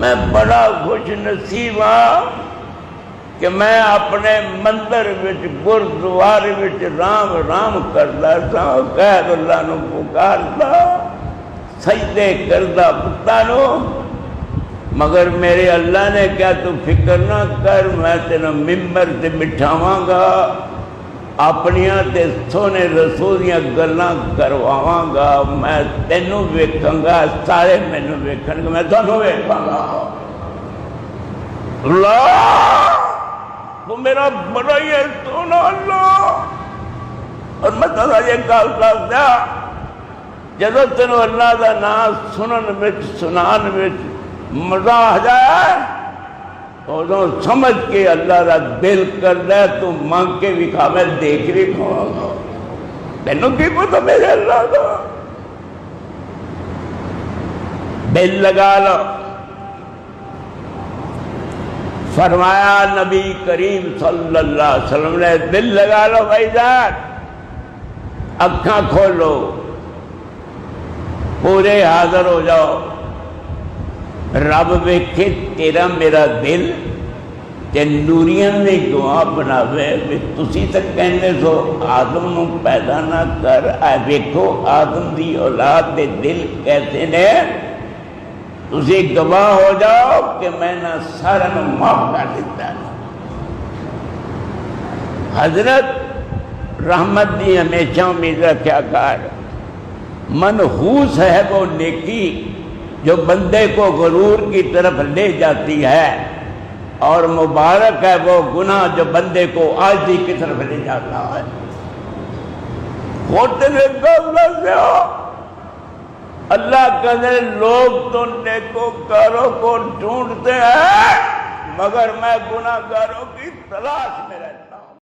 میں بڑا خوش نصیب ہاں کہ میں اپنے مندر وچ گردوار وچ رام رام کردا سا، غیر اللہ نو پکاردا، سجدے کردا پتا نو، مگر میرے اللہ نے کیا تو فکر نہ کر، میں تینوں ممبر تے بٹھاواں گا، اپنیاں تے سونے رسول دیاں گلاں کرواواں گا، میں تینوں ویکھاں گا، سارے مینوں ویکھن گے، میں تانوں ویکھاں گا۔ اللہ تو میرا بڑا ہی ہے سونا اللہ۔ اور میں تھوڑا یہ گل کر دیا، جدو تینوں اللہ دا نام سنن وچ سنان وچ مزہ آ جائے تو سمجھ کے اللہ دا دل کر دے تو مانگ کے بھی کھا، میں دیکھ بھی کھاؤں گا، تینوں کی پتہ میرے اللہ دا دل لگا لو۔ فرمایا نبی کریم صلی اللہ علیہ وسلم نے، دل لگا لو بھائی جان، اکھاں کھولو، پورے حاضر ہو جاؤ، رب ویکھے تیرا میرا دل تے نوریاں نے گواہ بناوے، تسی تک کہنے سو آدم نو پیدا نہ کر، اے ویکھو آدم دی اولاد دے دل کیسے نے، تسی گواہ ہو جاؤ کہ میں نے سارا نو معاف کر دیتا ہے۔ حضرت رحمت دی ہمیشہ امید رکھیا کر، منحوس ہے وہ نیکی جو بندے کو غرور کی طرف لے جاتی ہے، اور مبارک ہے وہ گناہ جو بندے کو عاجزی کی طرف لے جاتا ہے۔ خود نے غلط سے ہو، اللہ کہتے لوگ تو نیکوکاروں کو ڈھونڈتے ہیں مگر میں گناہگاروں کی تلاش میں رہتا ہوں۔